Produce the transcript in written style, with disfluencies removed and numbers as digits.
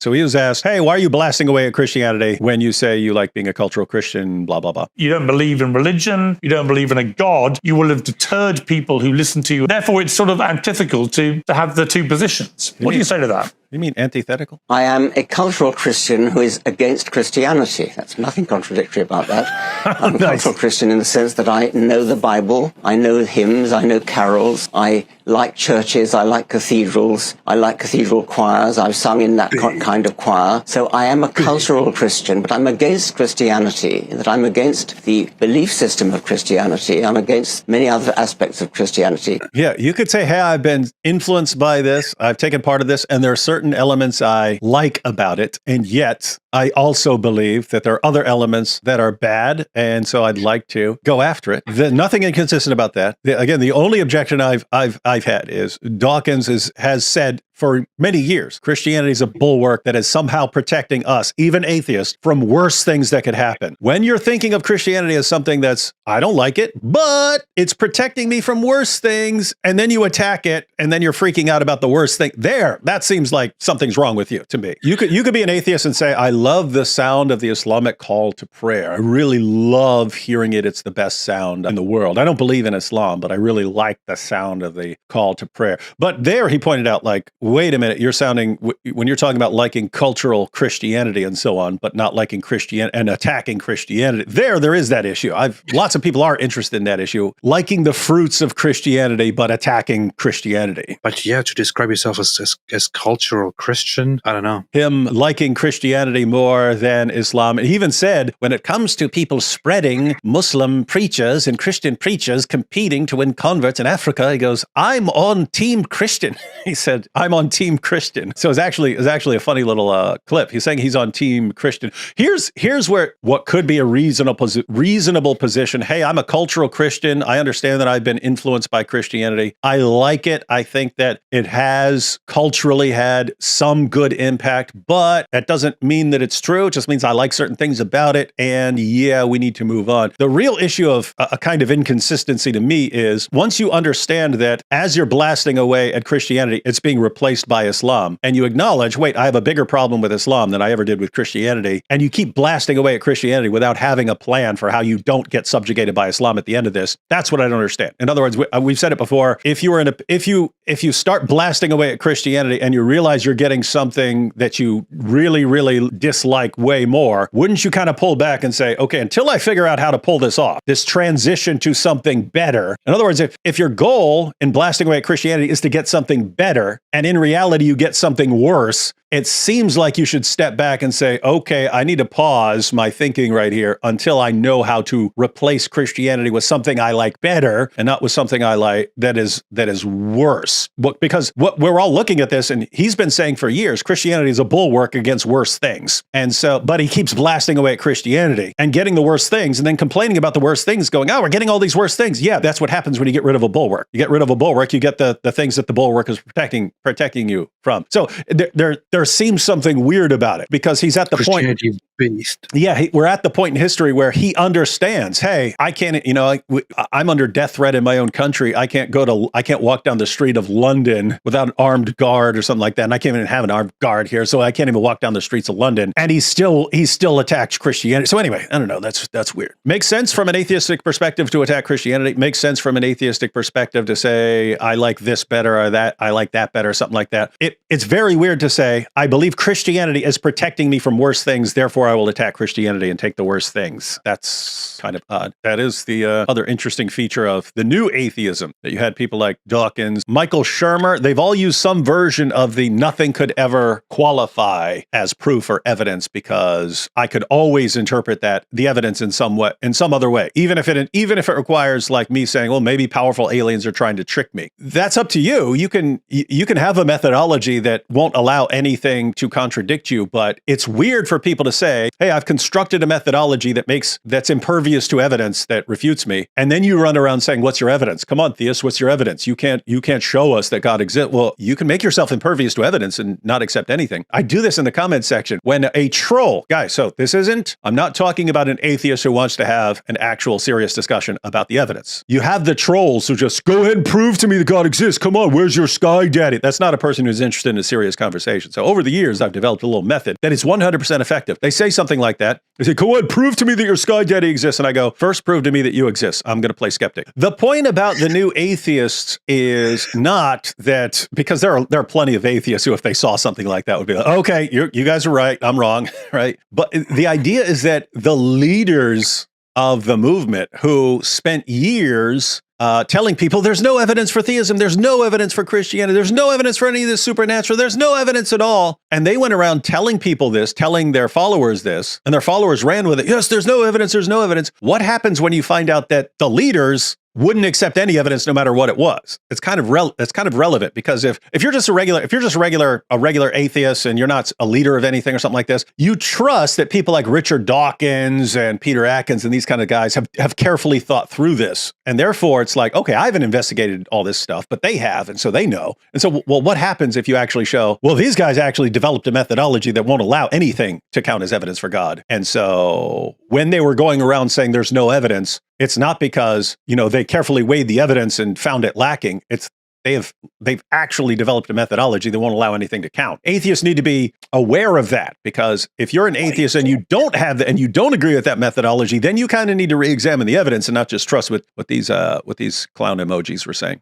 So he was asked, hey, why are you blasting away at Christianity when you say you like being a cultural Christian, blah, blah, blah. You don't believe in religion. You don't believe in a God. You will have deterred people who listen to you. Therefore, it's sort of antithetical to have the two positions. What do you say to that? You mean antithetical? I am a cultural Christian who is against Christianity. That's nothing contradictory about that. I'm a cultural Christian in the sense that I know the Bible, I know hymns, I know carols, I like churches, I like cathedrals, I like cathedral choirs, I've sung in that kind of choir. So I am a cultural Christian, but I'm against Christianity, that I'm against the belief system of Christianity. I'm against many other aspects of Christianity. Yeah, you could say, hey, I've been influenced by this, I've taken part of this, and there are certain elements I like about it, and yet I also believe that there are other elements that are bad, and so I'd like to go after it. Nothing inconsistent about that. Again, the only objection I've had is Dawkins has said for many years, Christianity is a bulwark that is somehow protecting us, even atheists, from worse things that could happen. When you're thinking of Christianity as something that's, I don't like it, but it's protecting me from worse things, and then you attack it, and then you're freaking out about the worst thing. That seems like something's wrong with you to me. You could be an atheist and say, I love the sound of the Islamic call to prayer. I really love hearing it. It's the best sound in the world. I don't believe in Islam, but I really like the sound of the call to prayer. But there he pointed out, like, wait a minute, you're sounding, when you're talking about liking cultural Christianity and so on, but not liking Christianity and attacking Christianity, there is that issue. Lots of people are interested in that issue, liking the fruits of Christianity, but attacking Christianity. But yeah, to describe yourself as cultural Christian, I don't know. Him liking Christianity more than Islam. And he even said, when it comes to people spreading Muslim preachers and Christian preachers competing to win converts in Africa, he goes, I'm on Team Christian. He said, I'm on Team Christian. So it's actually a funny little clip. He's saying he's on Team Christian. Here's where what could be a reasonable position. Hey, I'm a cultural Christian. I understand that I've been influenced by Christianity. I like it. I think that it has culturally had some good impact, but that doesn't mean that it's true. It just means I like certain things about it. And yeah, we need to move on. The real issue of a kind of inconsistency to me is once you understand that as you're blasting away at Christianity, it's being replaced by Islam, and you acknowledge, wait, I have a bigger problem with Islam than I ever did with Christianity, and you keep blasting away at Christianity without having a plan for how you don't get subjugated by Islam at the end of this, that's what I don't understand. In other words, we've said it before, if you start blasting away at Christianity and you realize you're getting something that you really, really dislike way more, wouldn't you kind of pull back and say, okay, until I figure out how to pull this off, this transition to something better. In other words, if your goal in blasting away at Christianity is to get something better, and in reality you get something worse, it seems like you should step back and say, okay, I need to pause my thinking right here until I know how to replace Christianity with something I like better and not with something I like that is worse. Because what we're all looking at this, and he's been saying for years, Christianity is a bulwark against worse things. And so, but he keeps blasting away at Christianity and getting the worst things and then complaining about the worst things, going, oh, we're getting all these worst things. Yeah, that's what happens when you get rid of a bulwark. You get rid of a bulwark, you get the things that the bulwark is protecting you from. So there seems something weird about it because he's at the point. Beast. Yeah, we're at the point in history where he understands, hey, I can't, I'm under death threat in my own country. I can't walk down the street of London without an armed guard or something like that. And I can't even have an armed guard here. So I can't even walk down the streets of London. And he still attacks Christianity. So anyway, I don't know. That's weird. Makes sense from an atheistic perspective to attack Christianity. Makes sense from an atheistic perspective to say, I like this better or that, I like that better, something like that. It's very weird to say, I believe Christianity is protecting me from worse things. Therefore, I will attack Christianity and take the worst things. That's kind of odd. That is the other interesting feature of the new atheism, that you had people like Dawkins, Michael Shermer. They've all used some version of the nothing could ever qualify as proof or evidence because I could always interpret the evidence in some other way, even if it requires like me saying, well, maybe powerful aliens are trying to trick me. That's up to you. You can have a methodology that won't allow anything to contradict you, but it's weird for people to say, say, hey, I've constructed a methodology that's impervious to evidence that refutes me. And then you run around saying, what's your evidence? Come on, theist, what's your evidence? You can't show us that God exists. Well, you can make yourself impervious to evidence and not accept anything. I do this in the comment section when a troll, guys, so I'm not talking about an atheist who wants to have an actual serious discussion about the evidence. You have the trolls who just go ahead and prove to me that God exists. Come on, where's your sky daddy? That's not a person who's interested in a serious conversation. So over the years, I've developed a little method that is 100% effective. They say something like that. They say, go ahead, prove to me that your sky daddy exists. And I go, first prove to me that you exist. I'm going to play skeptic. The point about the new atheists is not that, because there are plenty of atheists who, if they saw something like that, would be like, okay, you guys are right. I'm wrong, right? But the idea is that the leaders of the movement who spent years telling people there's no evidence for theism, there's no evidence for Christianity, there's no evidence for any of this supernatural, there's no evidence at all. And they went around telling people this, telling their followers this, and their followers ran with it. Yes, there's no evidence, there's no evidence. What happens when you find out that the leaders wouldn't accept any evidence no matter what it was? It's kind of relevant, because if you're just a regular atheist and you're not a leader of anything or something like this, you trust that people like Richard Dawkins and Peter Atkins and these kind of guys have carefully thought through this. And therefore it's like, okay, I haven't investigated all this stuff, but they have, and so they know. And so, well, what happens if you actually show, well, these guys actually developed a methodology that won't allow anything to count as evidence for God? And so when they were going around saying there's no evidence, it's not because, they carefully weighed the evidence and found it lacking. It's they've actually developed a methodology that won't allow anything to count. Atheists need to be aware of that, because if you're an atheist and you don't have and you don't agree with that methodology, then you kind of need to re-examine the evidence and not just trust what these clown emojis were saying.